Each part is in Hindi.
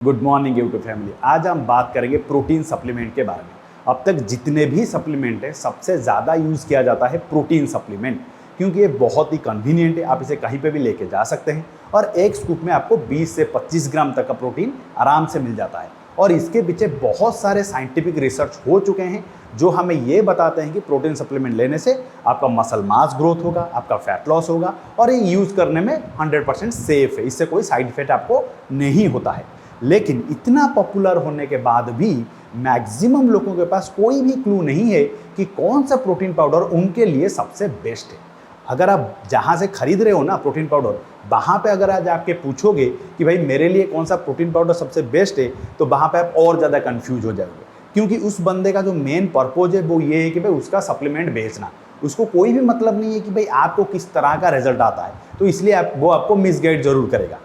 Good morning YouTube family. आज हम बात करेंगे प्रोटीन सप्लीमेंट के बारे में। अब तक जितने भी सप्लीमेंट है सबसे ज़्यादा यूज़ किया जाता है प्रोटीन सप्लीमेंट, क्योंकि ये बहुत ही कन्वीनियंट है। आप इसे कहीं पे भी लेके जा सकते हैं और एक स्कूप में आपको 20 से 25 ग्राम तक का प्रोटीन आराम से मिल जाता है। और इसके पीछे बहुत सारे साइंटिफिक रिसर्च हो चुके हैं जो हमें ये बताते हैं कि प्रोटीन सप्लीमेंट लेने से आपका मसल मास ग्रोथ होगा, आपका फैट लॉस होगा और ये यूज़ करने में 100% सेफ है। इससे कोई साइड इफेक्ट आपको नहीं होता है। लेकिन इतना पॉपुलर होने के बाद भी मैक्सिमम लोगों के पास कोई भी क्लू नहीं है कि कौन सा प्रोटीन पाउडर उनके लिए सबसे बेस्ट है। अगर आप जहाँ से खरीद रहे हो ना प्रोटीन पाउडर, वहाँ पे अगर आज आपके पूछोगे कि भाई मेरे लिए कौन सा प्रोटीन पाउडर सबसे बेस्ट है, तो वहाँ पे आप और ज़्यादा कंफ्यूज हो जाओगे, क्योंकि उस बंदे का जो मेन पर्पज है वो ये है कि भाई उसका सप्लीमेंट बेचना। उसको कोई भी मतलब नहीं है कि भाई आपको किस तरह का रिजल्ट आता है, तो इसलिए वो आपको मिसगाइड जरूर करेगा।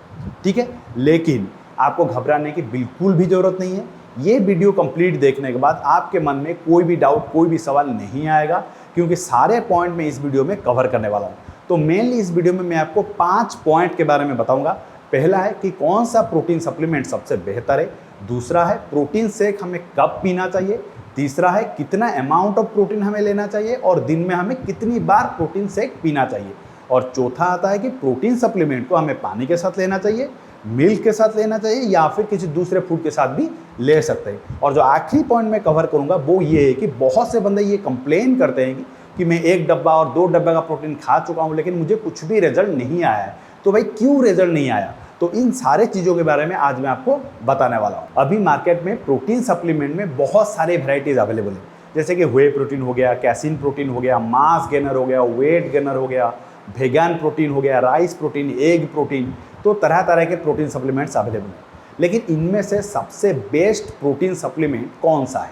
ठीक है, लेकिन आपको घबराने की बिल्कुल भी ज़रूरत नहीं है। ये वीडियो कंप्लीट देखने के बाद आपके मन में कोई भी डाउट, कोई भी सवाल नहीं आएगा, क्योंकि सारे पॉइंट मैं इस वीडियो में कवर करने वाला हूँ। तो मेनली इस वीडियो में मैं आपको 5 पॉइंट के बारे में बताऊंगा। पहला है कि कौन सा प्रोटीन सप्लीमेंट सबसे बेहतर है। दूसरा है प्रोटीन शेक हमें कब पीना चाहिए। तीसरा है कितना अमाउंट ऑफ प्रोटीन हमें लेना चाहिए और दिन में हमें कितनी बार प्रोटीन शेक पीना चाहिए। और चौथा आता है कि प्रोटीन सप्लीमेंट को हमें पानी के साथ लेना चाहिए, मिल्क के साथ लेना चाहिए या फिर किसी दूसरे फूड के साथ भी ले सकते हैं। और जो आखिरी पॉइंट मैं कवर करूंगा वो ये है कि बहुत से बंदे ये कंप्लेन करते हैं कि मैं 1 डब्बा और 2 डब्बे का प्रोटीन खा चुका हूं लेकिन मुझे कुछ भी रिजल्ट नहीं आया है। तो भाई क्यों रिजल्ट नहीं आया? तो इन सारे चीज़ों के बारे में आज मैं आपको बताने वाला हूँ। अभी मार्केट में प्रोटीन सप्लीमेंट में बहुत सारे वेराइटीज़ अवेलेबल है, जैसे कि व्हे प्रोटीन हो गया, कैसीन प्रोटीन हो गया, मास गेनर हो गया, वेट गेनर हो गया, वेगान प्रोटीन हो गया, राइस प्रोटीन, एग प्रोटीन। तो तरह तरह के प्रोटीन सप्लीमेंट्स अवेलेबल हैं। लेकिन इनमें से सबसे बेस्ट प्रोटीन सप्लीमेंट कौन सा है?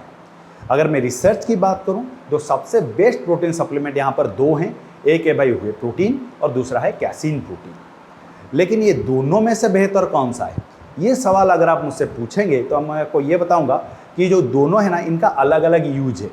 अगर मैं रिसर्च की बात करूं तो सबसे बेस्ट प्रोटीन सप्लीमेंट यहाँ पर 2 हैं। एक है भाई व्हे प्रोटीन और दूसरा है कैसीन प्रोटीन। लेकिन ये दोनों में से बेहतर कौन सा है, ये सवाल अगर आप मुझसे पूछेंगे तो मैं आपको ये बताऊंगा कि जो दोनों है ना, इनका अलग अलग यूज है।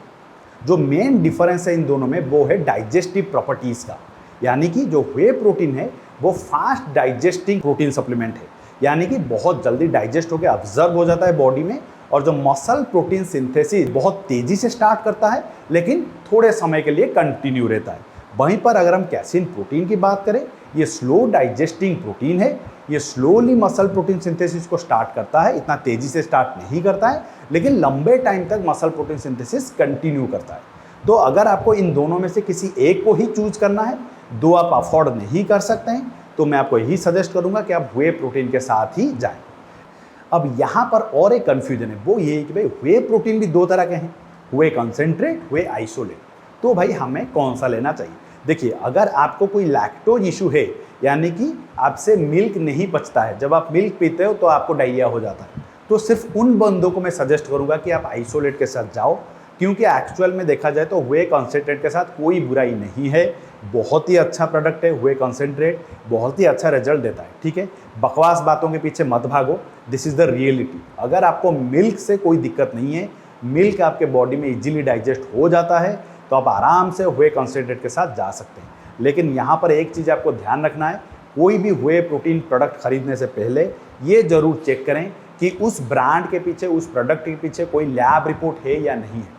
जो मेन डिफरेंस है इन दोनों में वो है डाइजेस्टिव प्रॉपर्टीज़ का। यानी कि जो व्हे प्रोटीन है वो फास्ट डाइजेस्टिंग प्रोटीन सप्लीमेंट है, यानी कि बहुत जल्दी डाइजेस्ट होकर ऑब्जर्व हो जाता है बॉडी में। और जो मसल प्रोटीन सिंथेसिस बहुत तेज़ी से स्टार्ट करता है लेकिन थोड़े समय के लिए कंटिन्यू रहता है। वहीं पर अगर हम कैसीन प्रोटीन की बात करें, ये स्लो डाइजेस्टिंग प्रोटीन है। ये स्लोली मसल प्रोटीन सिंथेसिस को स्टार्ट करता है, इतना तेज़ी से स्टार्ट नहीं करता है, लेकिन लंबे टाइम तक मसल प्रोटीन सिंथेसिस कंटिन्यू करता है। तो अगर आपको इन दोनों में से किसी एक को ही चूज करना है, 2 आप अफोर्ड नहीं कर सकते हैं, तो मैं आपको यही सजेस्ट करूंगा कि आप व्हे प्रोटीन के साथ ही जाएं। अब यहाँ पर और एक कन्फ्यूजन है, वो ये है कि भाई व्हे प्रोटीन भी 2 तरह के हैं, व्हे कंसेंट्रेट, व्हे आइसोलेट। तो भाई हमें कौन सा लेना चाहिए? देखिए, अगर आपको कोई लैक्टोज इशू है, यानी कि आपसे मिल्क नहीं पचता है, जब आप मिल्क पीते हो तो आपको डायरिया हो जाता है, तो सिर्फ उन बंदों को मैं सजेस्ट करूँगा कि आप आइसोलेट के साथ जाओ। क्योंकि एक्चुअल में देखा जाए तो व्हे कंसेंट्रेट के साथ कोई बुराई नहीं है, बहुत ही अच्छा प्रोडक्ट है। व्हे कंसेंट्रेट बहुत ही अच्छा रिजल्ट देता है। ठीक है, बकवास बातों के पीछे मत भागो, दिस इज़ द रियलिटी। अगर आपको मिल्क से कोई दिक्कत नहीं है, मिल्क आपके बॉडी में इजीली डाइजेस्ट हो जाता है, तो आप आराम से व्हे कंसेंट्रेट के साथ जा सकते हैं। लेकिन यहाँ पर एक चीज़ आपको ध्यान रखना है, कोई भी व्हे प्रोटीन प्रोडक्ट खरीदने से पहले ये ज़रूर चेक करें कि उस ब्रांड के पीछे, उस प्रोडक्ट के पीछे कोई लैब रिपोर्ट है या नहीं है।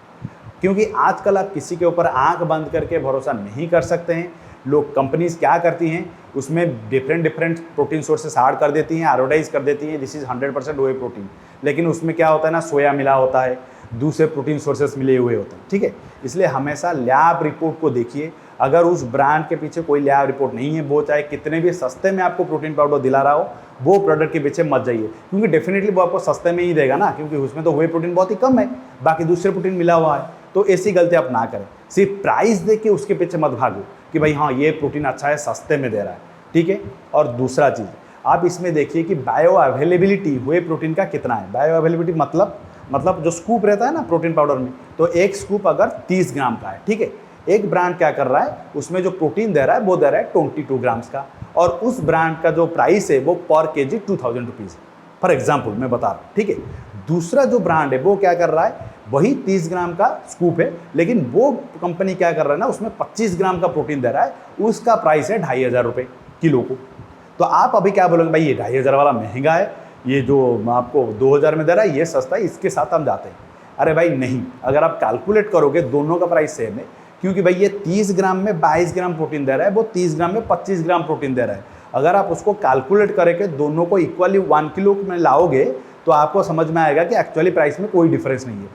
क्योंकि आजकल आप किसी के ऊपर आंख बंद करके भरोसा नहीं कर सकते हैं। लोग, कंपनीज क्या करती हैं, उसमें डिफरेंट प्रोटीन सोर्सेस ऐड कर देती हैं, एडवर्टाइज कर देती हैं दिस इज़ 100% व्हे प्रोटीन, लेकिन उसमें क्या होता है ना, सोया मिला होता है, दूसरे प्रोटीन सोर्सेस मिले हुए होते हैं। ठीक है, इसलिए हमेशा लैब रिपोर्ट को देखिए। अगर उस ब्रांड के पीछे कोई लैब रिपोर्ट नहीं है, वो चाहे कितने भी सस्ते में आपको प्रोटीन पाउडर दिला रहा हो, वो प्रोडक्ट के पीछे मत जाइए, क्योंकि डेफिनेटली वो आपको सस्ते में ही देगा ना, क्योंकि उसमें तो व्हे प्रोटीन बहुत ही कम है, बाकी दूसरे प्रोटीन मिला हुआ है। तो ऐसी गलती आप ना करें। सिर्फ प्राइस देख के उसके पीछे मत भागो कि भाई हाँ ये प्रोटीन अच्छा है, सस्ते में दे रहा है। ठीक है, और दूसरा चीज़ आप इसमें देखिए कि बायो अवेलेबिलिटी व्हे प्रोटीन का कितना है। बायो अवेलेबिलिटी मतलब जो स्कूप रहता है ना प्रोटीन पाउडर में, तो एक स्कूप अगर 30 ग्राम का है, ठीक है, एक ब्रांड क्या कर रहा है, उसमें जो प्रोटीन दे रहा है वो दे रहा है 22 ग्राम्स का, और उस ब्रांड का जो प्राइस है वो पर केजी 2000 रुपीज़ है, फॉर एग्जाम्पल मैं बता रहा हूँ। ठीक है, दूसरा जो ब्रांड है वो क्या कर रहा है, वही 30 ग्राम का स्कूप है, लेकिन वो कंपनी क्या कर रहा है ना, उसमें 25 ग्राम का प्रोटीन दे रहा है, उसका प्राइस है 2500 रुपये किलो को। तो आप अभी क्या बोलोगे, भाई ये 2500 वाला महंगा है, ये जो आपको 2000 में दे रहा है ये सस्ता है, इसके साथ हम जाते हैं। अरे भाई नहीं, अगर आप कैलकुलेट करोगे दोनों का प्राइस सेम है, क्योंकि भाई ये 30 ग्राम में 22 ग्राम प्रोटीन दे रहा है, वो 30 ग्राम में 25 ग्राम प्रोटीन दे रहा है। अगर आप उसको कैलकुलेट करके दोनों को इक्वली 1 किलो में लाओगे तो आपको समझ में आएगा कि एक्चुअली प्राइस में कोई डिफरेंस नहीं है।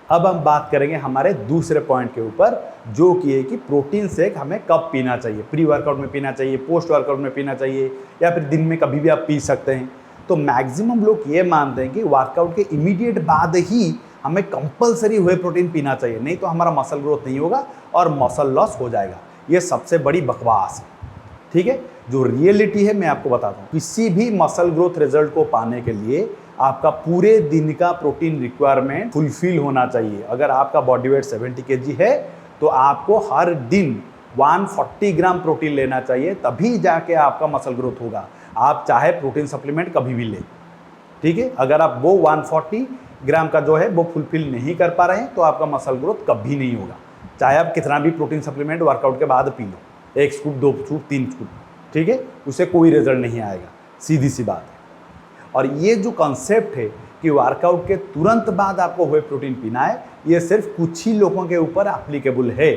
अब हम बात करेंगे हमारे दूसरे पॉइंट के ऊपर, जो कि है कि प्रोटीन शेक हमें कब पीना चाहिए। प्री वर्कआउट में पीना चाहिए, पोस्ट वर्कआउट में पीना चाहिए, या फिर दिन में कभी भी आप पी सकते हैं। तो मैक्सिमम लोग ये मानते हैं कि वर्कआउट के इमीडिएट बाद ही हमें कंपलसरी व्हे प्रोटीन पीना चाहिए, नहीं तो हमारा मसल ग्रोथ नहीं होगा और मसल लॉस हो जाएगा। ये सबसे बड़ी बकवास है, ठीक है। जो रियलिटी है मैं आपको बताता हूँ, किसी भी मसल ग्रोथ रिजल्ट को पाने के लिए आपका पूरे दिन का प्रोटीन रिक्वायरमेंट फुलफिल होना चाहिए। अगर आपका बॉडी वेट 70 kg है तो आपको हर दिन 140 ग्राम प्रोटीन लेना चाहिए, तभी जाके आपका मसल ग्रोथ होगा। आप चाहे प्रोटीन सप्लीमेंट कभी भी लें, ठीक है। अगर आप वो 140 ग्राम का जो है वो फुलफिल नहीं कर पा रहे हैं तो आपका मसल ग्रोथ कभी नहीं होगा, चाहे आप कितना भी प्रोटीन सप्लीमेंट वर्कआउट के बाद P low, 1 scoop 2 scoop 3 scoop, ठीक है, उससे कोई रिजल्ट नहीं आएगा, सीधी सी बात है। और ये जो कॉन्सेप्ट है कि वर्कआउट के तुरंत बाद आपको व्हे प्रोटीन पीना है, ये सिर्फ कुछ ही लोगों के ऊपर एप्लीकेबल है।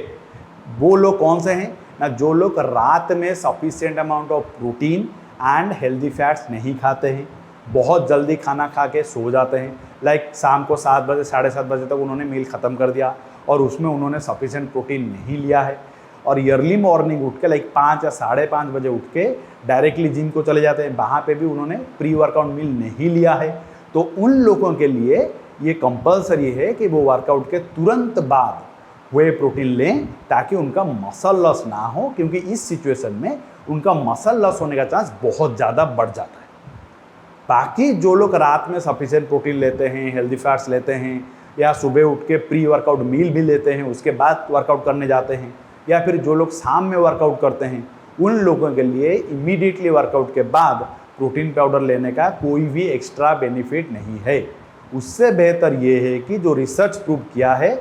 वो लोग कौन से हैं ना, जो लोग रात में sufficient amount of protein and healthy fats नहीं खाते हैं, बहुत जल्दी खाना खा के सो जाते हैं, लाइक शाम को 7 बजे 7:30 बजे तक उन्होंने मील ख़त्म कर दिया और उसमें उन्होंने सफिशिएंट प्रोटीन नहीं लिया है, और अर्ली मॉर्निंग उठ के लाइक 5 या 5:30 बजे उठ के डायरेक्टली जिम को चले जाते हैं, वहाँ पे भी उन्होंने प्री वर्कआउट मील नहीं लिया है। तो उन लोगों के लिए ये कंपलसरी है कि वो वर्कआउट के तुरंत बाद व्हे प्रोटीन लें, ताकि उनका मसल लॉस ना हो, क्योंकि इस सिचुएशन में उनका मसल लॉस होने का चांस बहुत ज़्यादा बढ़ जाता है। बाकी जो लोग रात में सफिशिएंट प्रोटीन लेते हैं, हेल्दी फैट्स लेते हैं, या सुबह उठ के प्री वर्कआउट मील भी लेते हैं, उसके बाद वर्कआउट करने जाते हैं, या फिर जो लोग शाम में वर्कआउट करते हैं, उन लोगों के लिए इमीडिएटली वर्कआउट के बाद प्रोटीन पाउडर लेने का कोई भी एक्स्ट्रा बेनिफिट नहीं है। उससे बेहतर ये है कि जो रिसर्च प्रूव किया है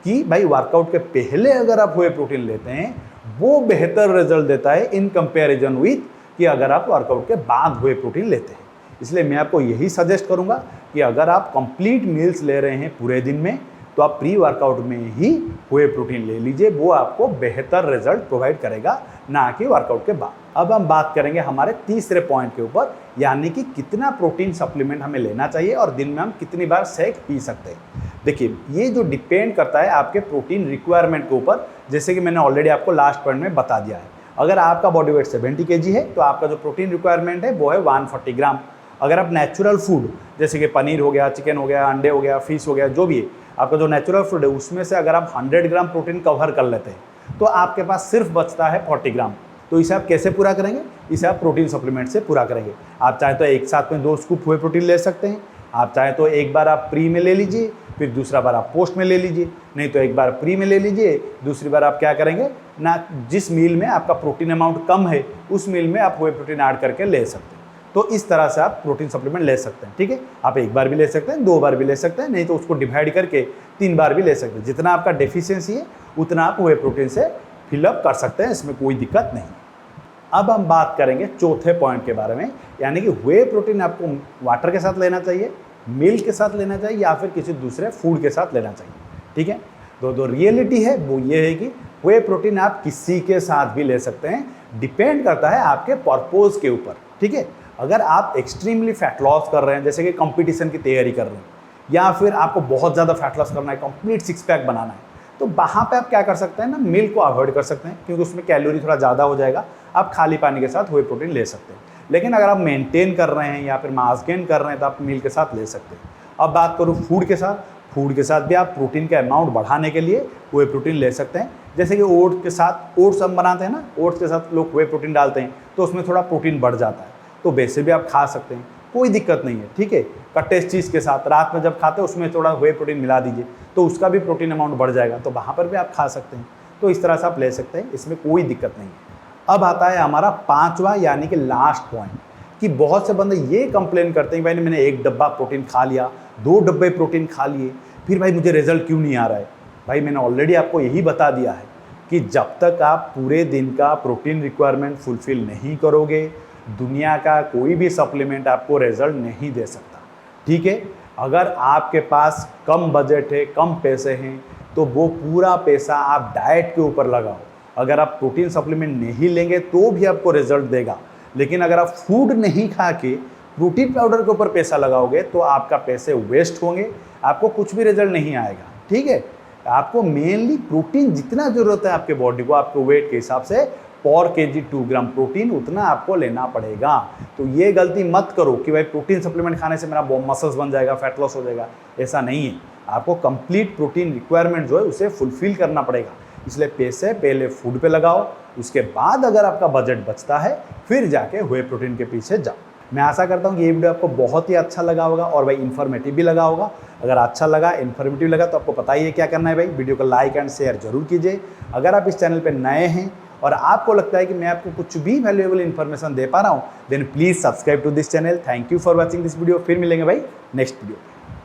कि भाई वर्कआउट के पहले अगर आप व्हे प्रोटीन लेते हैं वो बेहतर रिजल्ट देता है इन कंपैरिजन विथ कि अगर आप वर्कआउट के बाद व्हे प्रोटीन लेते हैं। इसलिए मैं आपको यही सजेस्ट करूंगा कि अगर आप कंप्लीट मील्स ले रहे हैं पूरे दिन में, तो आप प्री वर्कआउट में ही व्हे प्रोटीन ले लीजिए, वो आपको बेहतर रिजल्ट प्रोवाइड करेगा, ना कि वर्कआउट के बाद। अब हम बात करेंगे हमारे तीसरे पॉइंट के ऊपर, यानी कि कितना प्रोटीन सप्लीमेंट हमें लेना चाहिए और दिन में हम कितनी बार शेक पी सकते हैं। देखिए, ये जो डिपेंड करता है आपके प्रोटीन रिक्वायरमेंट के ऊपर, जैसे कि मैंने ऑलरेडी आपको लास्ट पॉइंट में बता दिया है। अगर आपका बॉडी वेट 70 kg है तो आपका जो प्रोटीन रिक्वायरमेंट है वो है 140 ग्राम। अगर आप नेचुरल फूड जैसे कि पनीर हो गया, चिकन हो गया, अंडे हो गया, फिश हो गया, जो भी है आपका जो नेचुरल फूड है, उसमें से अगर आप 100 ग्राम प्रोटीन कवर कर लेते हैं तो आपके पास सिर्फ बचता है 40 ग्राम। तो इसे आप कैसे पूरा करेंगे? इसे आप प्रोटीन सप्लीमेंट से पूरा करेंगे। आप चाहे तो एक साथ में 2 स्कूप व्हे प्रोटीन ले सकते हैं, आप चाहे तो एक बार आप प्री में ले लीजिए, फिर दूसरा बार आप पोस्ट में ले लीजिए, नहीं तो एक बार प्री में ले लीजिए, दूसरी बार आप क्या करेंगे ना, जिस मील में आपका प्रोटीन अमाउंट कम है उस मील में आप व्हे प्रोटीन ऐड करके ले सकते हैं। तो इस तरह से आप प्रोटीन सप्लीमेंट ले सकते हैं, ठीक है। आप एक बार भी ले सकते हैं, 2 बार भी ले सकते हैं, नहीं तो उसको डिवाइड करके 3 बार भी ले सकते हैं। जितना आपका डेफिशिएंसी है उतना आप व्हे प्रोटीन से फिलअप कर सकते हैं, इसमें कोई दिक्कत नहीं। अब हम बात करेंगे चौथे पॉइंट के बारे में, यानी कि व्हे प्रोटीन आपको वाटर के साथ लेना चाहिए, मिल्क के साथ लेना चाहिए, या फिर किसी दूसरे फूड के साथ लेना चाहिए, ठीक है। तो रियलिटी है वो ये है कि व्हे प्रोटीन आप किसी के साथ भी ले सकते हैं, डिपेंड करता है आपके पर्पोज के ऊपर, ठीक है। अगर आप एक्सट्रीमली फैट लॉस कर रहे हैं, जैसे कि कंपटीशन की तैयारी कर रहे हैं, या फिर आपको बहुत ज़्यादा फैट लॉस करना है, कंप्लीट 6 पैक बनाना है, तो वहाँ पे आप क्या कर सकते हैं ना, मिल्क को अवॉइड कर सकते हैं, क्योंकि उसमें कैलोरी थोड़ा ज़्यादा हो जाएगा। आप खाली पानी के साथ व्हे प्रोटीन ले सकते हैं। लेकिन अगर आप मेंटेन कर रहे हैं या फिर मास गेन कर रहे हैं तो आप मिल्क के साथ ले सकते हैं। अब बात करूँ फूड के साथ, फूड के साथ भी आप प्रोटीन का अमाउंट बढ़ाने के लिए व्हे प्रोटीन ले सकते हैं। जैसे कि ओट्स के साथ, ओट्स हम बनाते हैं ना, ओट्स के साथ लोग व्हे प्रोटीन डालते हैं तो उसमें थोड़ा प्रोटीन बढ़ जाता है, तो वैसे भी आप खा सकते हैं, कोई दिक्कत नहीं है, ठीक है। कट्टेज चीज़ के साथ रात में जब खाते हैं उसमें थोड़ा व्हे प्रोटीन मिला दीजिए तो उसका भी प्रोटीन अमाउंट बढ़ जाएगा, तो वहाँ पर भी आप खा सकते हैं। तो इस तरह से आप ले सकते हैं, इसमें कोई दिक्कत नहीं है। अब आता है हमारा 5वां यानी कि लास्ट पॉइंट, कि बहुत से बंदे ये कंप्लेन करते हैं भाई मैंने 1 डब्बा प्रोटीन खा लिया, 2 डब्बे प्रोटीन खा लिए, फिर भाई मुझे रिजल्ट क्यों नहीं आ रहा है। भाई मैंने ऑलरेडी आपको यही बता दिया है कि जब तक आप पूरे दिन का प्रोटीन रिक्वायरमेंट फुलफिल नहीं करोगे, दुनिया का कोई भी सप्लीमेंट आपको रिजल्ट नहीं दे सकता। ठीक है, अगर आपके पास कम बजट है, कम पैसे हैं, तो वो पूरा पैसा आप डाइट के ऊपर लगाओ। अगर आप प्रोटीन सप्लीमेंट नहीं लेंगे तो भी आपको रिजल्ट देगा, लेकिन अगर आप फूड नहीं खा के प्रोटीन पाउडर के ऊपर पैसा लगाओगे तो आपका पैसे वेस्ट होंगे, आपको कुछ भी रिजल्ट नहीं आएगा। ठीक है, आपको मेनली प्रोटीन जितना ज़रूरत है आपके बॉडी को, आपके वेट के हिसाब से पर केजी 2 ग्राम प्रोटीन उतना आपको लेना पड़ेगा। तो ये गलती मत करो कि भाई प्रोटीन सप्लीमेंट खाने से मेरा मसल्स बन जाएगा, फैट लॉस हो जाएगा, ऐसा नहीं है। आपको कंप्लीट प्रोटीन रिक्वायरमेंट जो है उसे फुलफिल करना पड़ेगा। इसलिए पैसे पहले फूड पे लगाओ, उसके बाद अगर आपका बजट बचता है फिर जाके व्हे प्रोटीन के पीछे जाओ। मैं आशा करता हूँ कि ये वीडियो आपको बहुत ही अच्छा लगा होगा और भाई इन्फॉर्मेटिव भी लगा होगा। अगर अच्छा लगा, इन्फॉर्मेटिव लगा तो आपको पता ही है क्या करना है भाई, वीडियो को लाइक एंड शेयर जरूर कीजिए। अगर आप इस चैनल पर नए हैं और आपको लगता है कि मैं आपको कुछ भी वैल्यूएबल इन्फॉर्मेशन दे पा रहा हूँ, then please subscribe to this channel. Thank you for watching this video. फिर मिलेंगे भाई नेक्स्ट वीडियो।